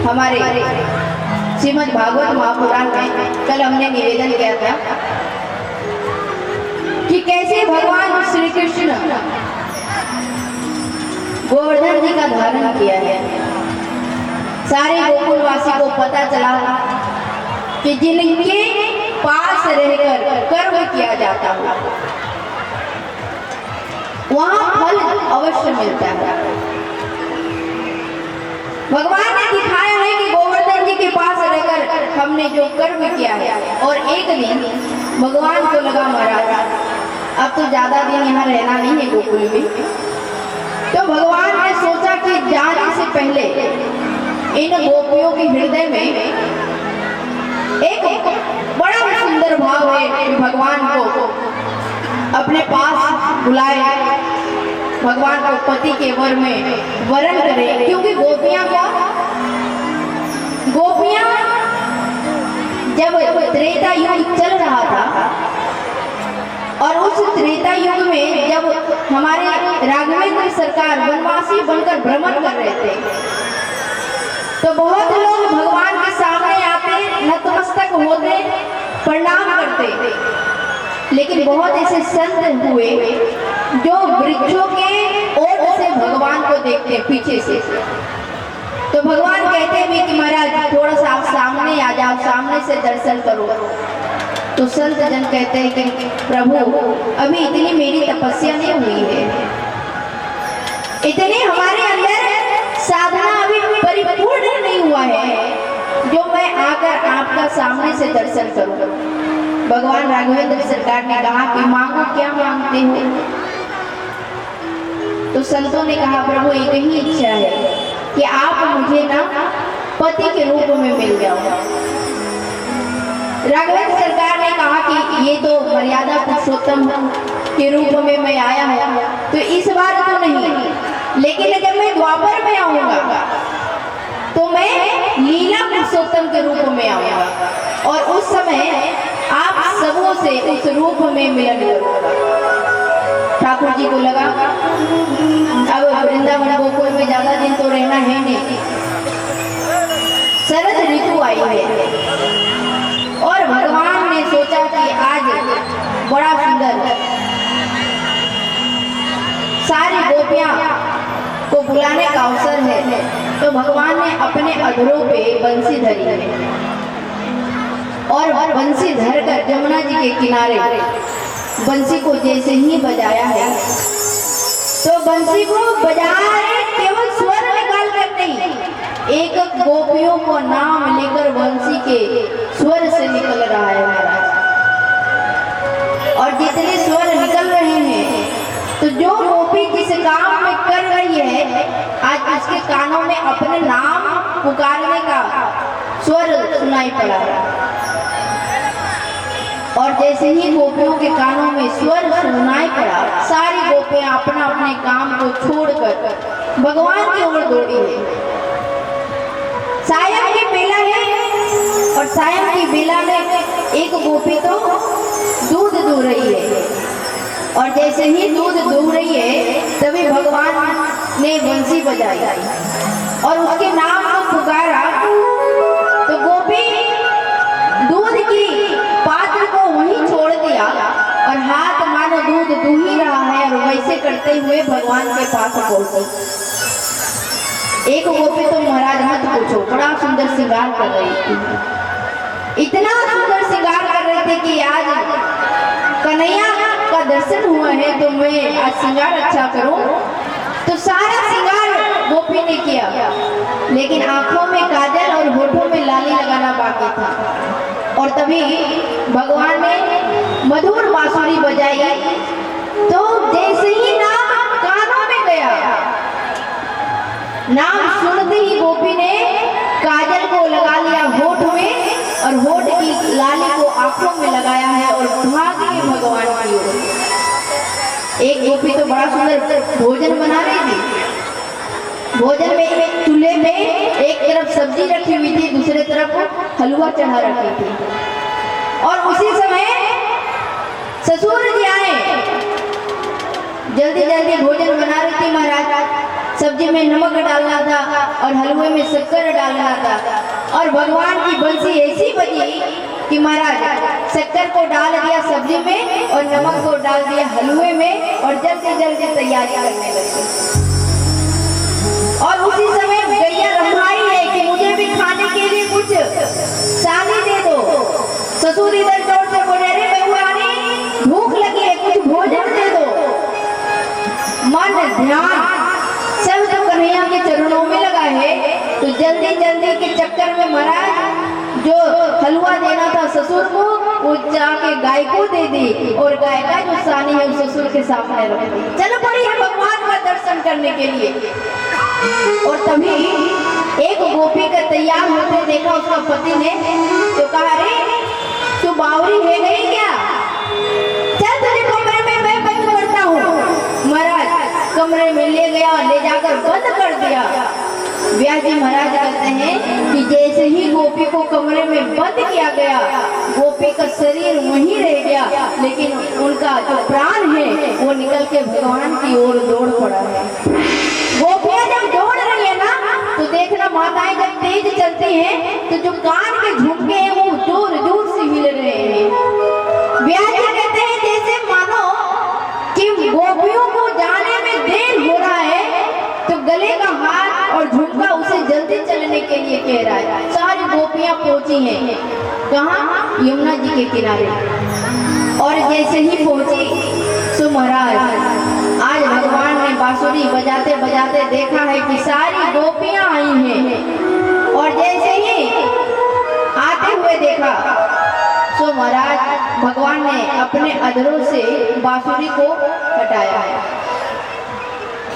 हमारे श्रीमद् भागवत महापुराण में कल हमने निवेदन किया था कि कैसे भगवान श्री कृष्ण गोवर्धन जी का धारण किया है। सारे गोकुलवासी को पता चला कि जिनके पास रहकर कर्म किया जाता है वहां फल अवश्य मिलता है। भगवान ने दिखाया है कि गोवर्धन जी के पास रहकर हमने जो कर्म किया है, और एक दिन भगवान को लगा महाराज अब तो ज्यादा दिन यहाँ रहना नहीं है गोकुल में, तो भगवान ने सोचा कि जाने से पहले इन गोपियों के हृदय में एक बड़ा सुंदर भाव है कि भगवान को अपने पास बुलाए, भगवान को पति के वर में वरण करे। क्योंकि गोपियां जब त्रेता युग चल रहा था और उस त्रेता युग में जब हमारे राघवेंद्र सरकार वनवासी बनकर भ्रमण कर रहे थे, तो बहुत लोग भगवान के सामने आते, नतमस्तक होते, प्रणाम करते, लेकिन बहुत ऐसे संत हुए जो वृक्षों के ओट से भगवान को देखते पीछे से। तो भगवान कहते हैं कि महाराज थोड़ा सा आप सामने आ जाओ, सामने से दर्शन करो। तो संत जन कहते हैं कि प्रभु अभी इतनी मेरी तपस्या नहीं हुई है, इतनी हमारे अंदर साधना अभी परिपूर्ण नहीं हुआ है जो मैं आकर आपका सामने से दर्शन करूं। भगवान राघवेंद्र सरकार ने कहा कि मांगो, क्या मांगते हो? तो संतों ने कहा प्रभु एक ही इच्छा है कि आप मुझे ना पति के रूप में मिल जाओ। राघवेंद्र सरकार ने कहा कि ये तो मर्यादा पुरुषोत्तम के रूप में मैं आया हूँ, तो इस बार तो नहीं, लेकिन जब मैं द्वापर में आऊंगा तो मैं लीला पुरुषोत्तम के रूप में आऊंगा और उस समय आप सबों से उस रूप में मिलन करूंगा। ठाकुर जी को लगा अब वृंदावन गोकुल में ज्यादा दिन तो रहना है नहीं, शरद ऋतु आई है और भगवान ने सोचा कि आज बड़ा सुंदर सारी गोपियां को बुलाने का अवसर है। तो भगवान ने अपने अधरों पे बंसी धरी है और बंसी धरकर जमुना जी के किनारे बंसी को जैसे ही बजाया है, तो बंसी को बजा रहे केवल स्वर निकाल कर नहीं, एक गोपियों को नाम लेकर बंसी के स्वर से निकल रहा है महाराज। और जितने स्वर निकल रहे हैं, तो जो गोपी जिस काम में कर रही है आज उसके कानों में अपने नाम पुकारने का स्वर सुनाई पड़ा है। और जैसे ही गोपियों के कानों में स्वर सुनाई पड़ा, सारी गोपियां अपना अपने काम को छोड़कर भगवान की ओर दौड़ी है। सायं की बेला है और सायं की बेला में एक गोपी तो दूध दूह रही है और जैसे ही दूध दूह रही है तभी भगवान ने बंसी बजाई और उसके नाम को पुकारा। तो गोपी दूध की पात्र को वहीं छोड़ दिया और हाथ मानो दूध दूह ही रहा है और वैसे करते हुए भगवान के पास पहुंची। एक गोपी तो महाराज मत पूछो, बड़ा सुंदर श्रृंगार कर रही थी, इतना सुंदर श्रृंगार कर रहे थे कि आज कन्हैया का दर्शन हुआ है तो मैं आज श्रृंगार अच्छा करूं। तो सारा श्रृंगार गोपी ने किया, लेकिन आंखों में काजल और होठों में लाली लगाना बाकी था। और तभी भगवान ने मधुर बांसुरी बजाई, तो जैसे ही नाम कानों में गया, नाम सुनते ही गोपी ने काजल को लगा लिया होठ में और होठ की लाली को आंखों में लगाया है और भाग गई भगवान की ओर। एक गोपी तो बड़ा सुंदर भोजन बना रही थी, भोजन में एक चूल्हे में एक तरफ सब्जी रखी हुई थी, दूसरे तरफ हलवा चढ़ा रखी थी। और उसी समय ससुर जी आए, जल्दी जल्दी भोजन बना रही थी महाराज। सब्जी में नमक डालना था और हलवे में शक्कर डालना था। और भगवान की बंसी ऐसी बजी कि महाराज शक्कर को डाल दिया सब्जी में और नमक को डाल दिया हलवे में और जल्दी जल्दी तैयारी करने लगे। और उसी समय गैया रंभाई है कि मुझे भी खाने के लिए कुछ सानी दे दो। ससुर इधर जोर से बोले, रे बहुरानी भूख लगी है, कुछ भोजन दे दो। मन ध्यान सब तो कन्हैया के चरणों में लगा है। तो जल्दी जल्दी के चक्कर में महाराज जो हलवा देना था ससुर को वो जाके गाय को दे दी और गाय का जो सानी है उस ससुर के सामने रख दी। चलो पड़ी है भगवान का दर्शन करने के लिए। और तभी एक गोपी का तैयार होते देखा उसका पति ने, तो कहा, रे तू बावरी है नहीं क्या, चल तुझे कमरे में मैं बंद करता हूँ। महाराज कमरे में ले गया, ले जाकर बंद कर दिया। व्यास जी महाराज कहते हैं कि जैसे ही गोपी को कमरे में बंद किया गया, गोपी का शरीर वहीं रह गया, लेकिन उनका जो प्राण है वो निकल के भगवान की ओर दौड़ पड़ा है। गोपियां जब दौड़ रही है ना तो देखना माताएं जब तेज चलती हैं तो जो कान के झुमके हैं वो जोर जोर से हिल रहे हैं। व्यास जी कहते हैं जैसे मानो कि गोपियों को जाने में देर हो रहा है तो गले का हाथ और झुमका उसे जल्दी चलने के लिए कह रहा है। सारी गोपियां पहुंची हैं कहाँ, यमुना जी के किनारे। और जैसे ही पहुंची सो महाराज आज भगवान ने बांसुरी बजाते बजाते देखा है कि सारी गोपियां आई हैं। और जैसे ही आते हुए देखा सो महाराज भगवान ने अपने अधरों से बांसुरी को हटाया है।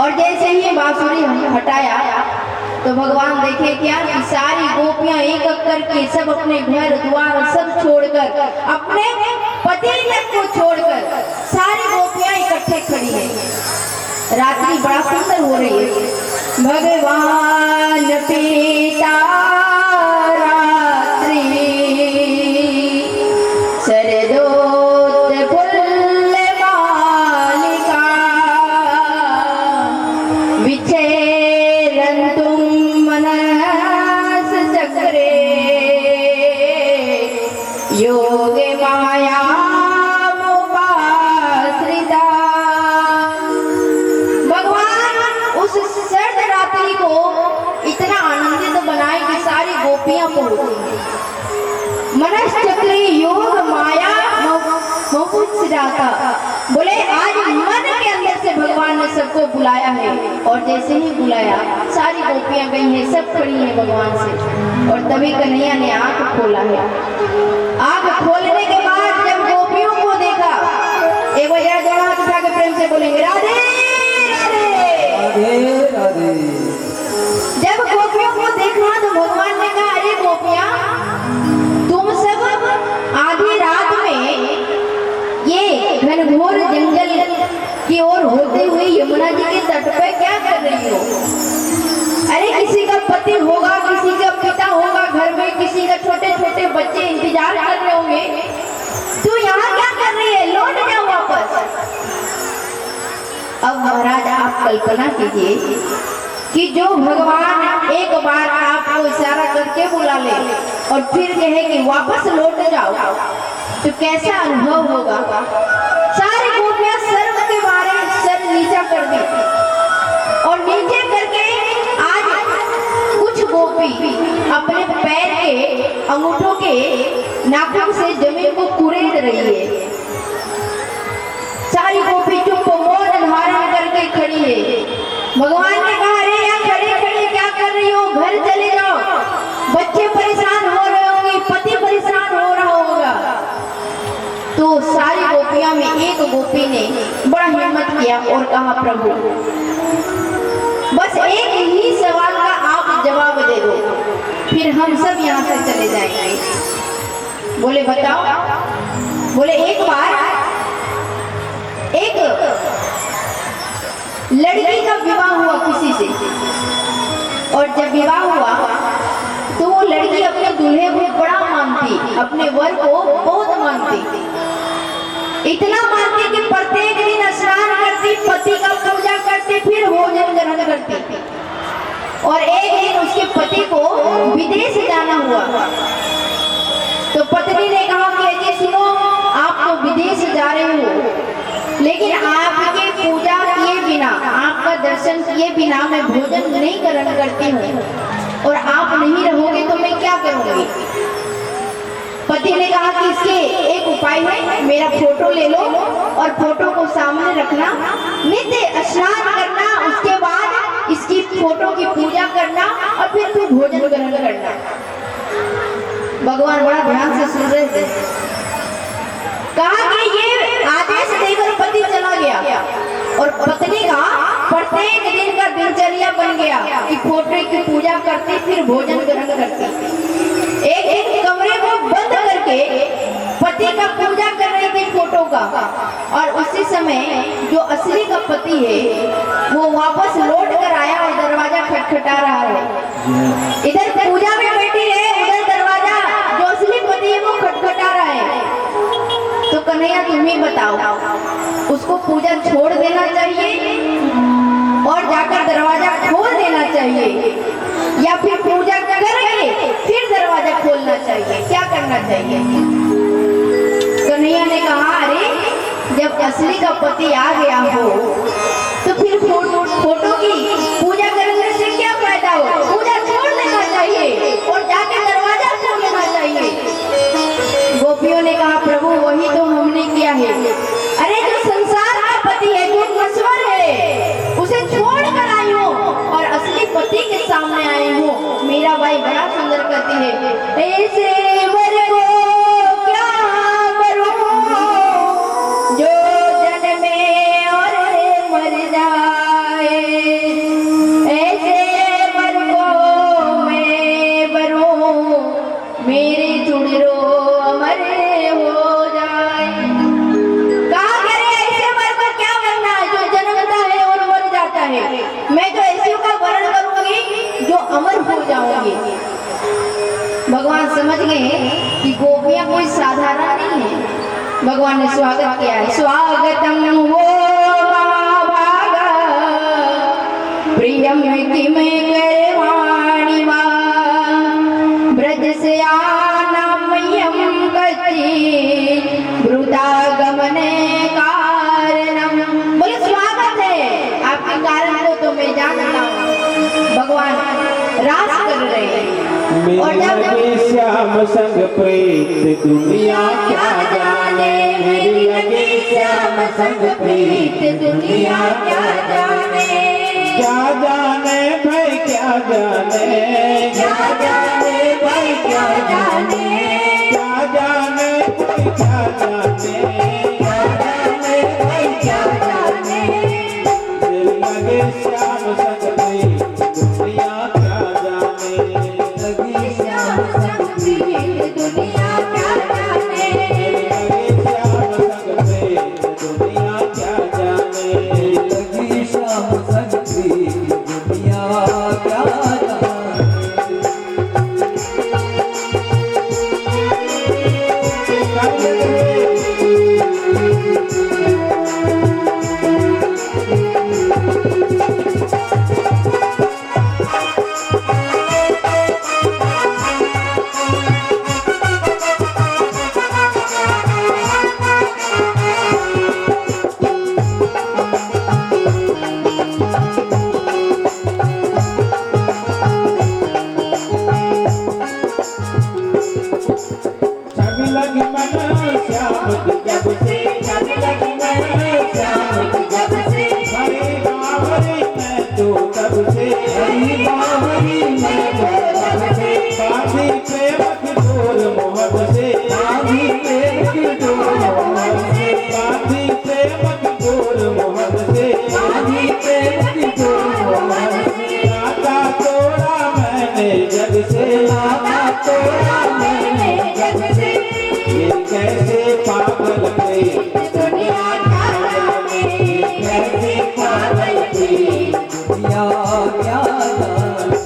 और जैसे ही बांसुरी हटाया तो भगवान देखे क्या कि सारी गोपियां एक एक करके सब अपने घर द्वार सब छोड़कर, अपने पति तक को छोड़कर सारी गोपियां इकट्ठे खड़ी है। रात्रि बड़ा सुंदर हो रही है। भगवान पिता रात्रि सरदोत फुल्ल मालिका विच्छेरन्तुं मनस चक्रे योगे माया मनस चक्री योग माया बोले आज मन के अंदर से भगवान ने सबको बुलाया है। और जैसे ही बुलाया सारी गोपियां गई हैं, सब खड़ी हैं भगवान से। और तभी कन्हैया ने आंख खोला है। आंख खोलने के बाद जब गोपियों को देखा, एक बार जरा दोनों हाथ उठा के प्रेम से बोलेंगे राधे राधे राधे। जब गोपियों को देखा तो भगवान ने कहा, अरे गोपियां तुम सब आधी रात में ये घनघोर जंगल की ओर होते हुए यमुना जी के तट पे क्या कर रही हो? अरे किसी का पति होगा, किसी का पिता होगा, घर में किसी का छोटे छोटे बच्चे इंतजार कर रहे होंगे, तू यहाँ क्या कर रही है? लौट जाओ वापस। अब महाराज आप कल्पना कीजिए कि जो भगवान एक बार आपको इशारा करके बुला ले और फिर कहे कि वापस लौट जाओ, तो कैसा अनुभव होगा? सारी गोपियां सर्व के बारे सर नीचा कर दी और नीचे करके आज कुछ गोपी अपने पैर के अंगूठों के नाखून से जमीन को कुरेद रही है। सारी गोपी चुप मौन धारण करके खड़ी है। भगवान ने कहा, अरे यहाँ खड़े खड़े क्या कर रही हो? घर चले जाओ, बच्चे परेशान हो रहे होंगे, पति परेशान हो रहा होगा। तो सारी गोपियों में एक गोपी ने बड़ा हिम्मत किया और कहा, प्रभु बस एक ही सवाल का आप जवाब दे दो, फिर हम सब यहाँ से चले जाएंगे। बोले बताओ। बोले एक बार एक लड़की का विवाह हुआ किसी से, और जब विवाह हुआ तो वो लड़की अपने दूल्हे को बड़ा मानती, अपने वर को बहुत मानती, इतना मानती कि प्रत्येक दिन स्नान करती, पति का पूजा करती, फिर भोजन ग्रहण करती। विदेश जाना हुआ। तो पत्नी ने कहा कि अजी सुनो, आप तो विदेश जा रहे हो, लेकिन आपके पूजा किए बिना, आपका दर्शन किए बिना मैं भोजन नहीं ग्रहण करती हूँ, और आप नहीं रहोगे तो मैं क्या करूँगी। पति ने कहा कि इसके एक उपाय है, मेरा फोटो ले लो और फोटो को सामने रखना, नित्य स्नान करना, उसके बाद इसकी फोटो की पूजा करना और फिर तू भोजन ग्रहण करना। भगवान बड़ा ध्यान से सुन रहे थे। कहा कि ये आदेश देकर पति चला गया और पत्नी का प्रत्येक दिन का दिनचर्या बन गया कि फोटो की पूजा करती फिर भोजन ग्रहण करती। एक कमरे को बंद करके पति का पूजा कर रही थी फोटो का, और उसी समय जो असली का पति है वो वापस लौट कर आया और दरवाजा खटखटा रहा है। इधर पूजा में बैठी है, उधर दरवाजा जो असली पति है वो खटखटा रहा है। तो कन्हैया तुम ही बताओ, उसको पूजा छोड़ देना चाहिए और जाकर दरवाजा खोल देना चाहिए, या फिर पूजा करके फिर दरवाजा खोलना चाहिए, क्या करना चाहिए। कन्हैया ने कहा अरे जब असली का पति आ गया हो तो फिर फोटो की पूजा करने से क्या फायदा हो, पूजा छोड़ देना चाहिए और जाके दरवाजा खोल देना चाहिए। गोपियों ने कहा प्रभु वही तो हमने किया है। अरे जो संसार का पति है, जो नश्वर है, उसे छोड़ कर आई हो और असली पति के सामने आई हो। मेरा भाई बड़ा सुंदर कहती है, ऐसे वर को क्या करूं जो जन्मे और मर जाए, ऐसे वर को मैं वरूं मेरे चुड़रो अमर हो जाए। कहा करे ऐसे वर को क्या करना है जो जन्मता है और मर जाता है, मैं तो ऐसे का वर्ण करूंगी जो अमर हो जाऊंगी। भगवान समझ गए कि गोपियां कोई साधारण नहीं है। भगवान ने स्वागत किया है, स्वागतम वो महाभागा प्रियम की मैं करे वाणी वा ब्रज से आनामयम कची वृदागमने कारणम। बोले स्वागत है, आपके कारण को तो मैं जानता हूँ। भगवान रास कर रहे हैं और जब श्याम संग प्रीत दुनिया क्या जाने, मेरी लगी श्याम संग प्रीत दुनिया क्या जाने, क्या जाने भाई क्या जाने, क्या जाने भाई क्या जाने, क्या जाने भाई क्या जाने, क्या जाने भाई क्या जाने, मेरी लगी श्याम संग प्रीत दुनिया क्या जाने, लगी श्याम संग प्रीत दुनिया क्या जाने, लगी श्याम संग प्रीत दुनिया क्या जाने, लगी श्याम संग प्रीत दुनिया क्या जाने। छवि लगी मन श्याम की जब से, छवि लगी मन श्याम की जब से, हरी बावरी मैं तो तब से, हरी बावरी मैं तो तब से, बाधी प्रेम की डोर मोहब्बत से, बाधी प्रेम की डोर मोहब्बत से, बाधी प्रेम की डोर मोहब्बत से, बाधी प्रेम की डोर मोहब्बत से, नाता तोड़ा मैंने जग से, नाता तोड़ा मैंने जग से, ये कैसे पागल प्रेम दुनिया क्या जाने, कैसे पागल प्रेम दुनिया क्या जाने।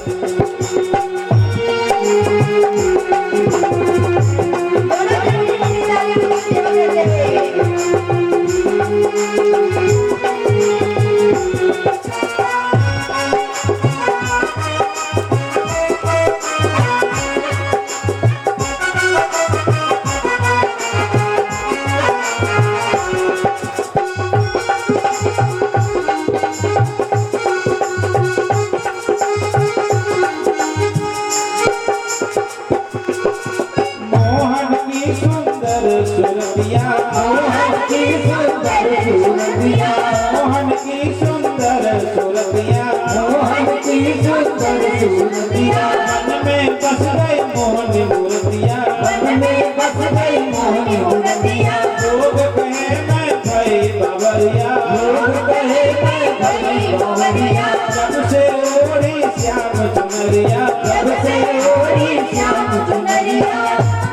की सुंदर सूरतिया मोहन की सुंदर सूरतिया मन में बस गई मोहनी मूर्तिया मन में बस गई मोहनी मूर्तिया लोग कहे मैं भाई बाबरिया लोग कहे मैं भई बावरिया जब से ओढ़ी श्याम चुनरिया जब से ओढ़ी श्याम चुनरिया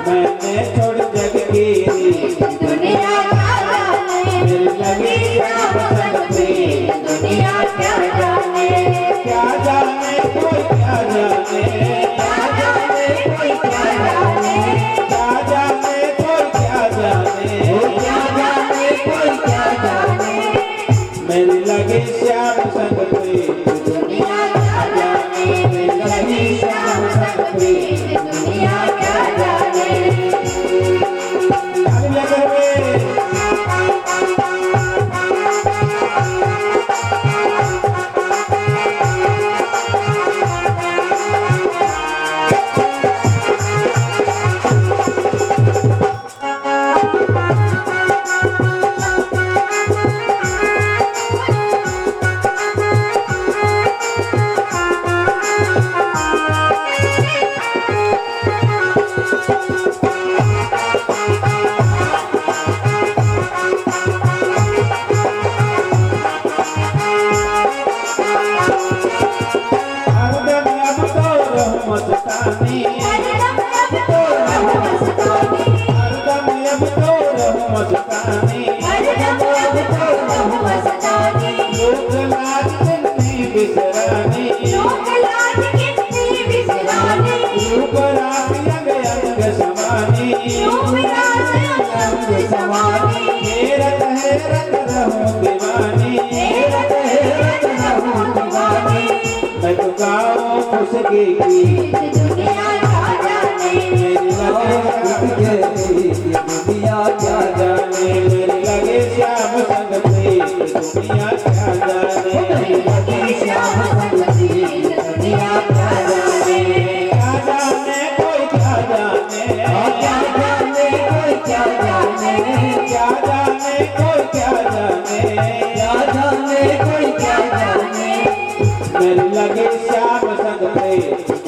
मैंने छोड़ जग की रीत दुनिया क्या जाने लगी श्याम संग प्रीत दुनिया क्या जाने क्या जाने कोई क्या जाने क्या जाने कोई क्या जाने क्या जाने कोई क्या जाने क्या जाने कोई क्या जाने मेरी लगी श्याम संग प्रीत दुनिया क्या जाने लगी श्याम संग प्रीत दुनिया क्या जाने ताली लगा रे। हरदम अब तो रहूं मस्तानी हरदम अब तो रहूं मस्तानी हरदम अब तो रहूं मस्तानी हरदम अब तो रहूं मस्तानी लोक लाज जितनी बिसरानी लोक लाज कितनी बिसरानी रूप रात अंग अंग समानी रूप राज अंग समानी हेरत हेरत रहूं दीवानी हेरत हेरत रहूं दीवानी मैं तो गाऊं मुस्की की दुनिया क्या जाने मेरी लगे दुनिया क्या जाने मेरी लगे श्याम संग प्रीत दुनिया क्या जाने लगी श्याम संग प्रीत दुनिया क्या जाने क्या जाने कोई क्या जाने क्या जाने कोई क्या जाने क्या जाने कोई क्या जाने क्या जाने कोई क्या जाने मेरी लगे श्याम संग प्रीत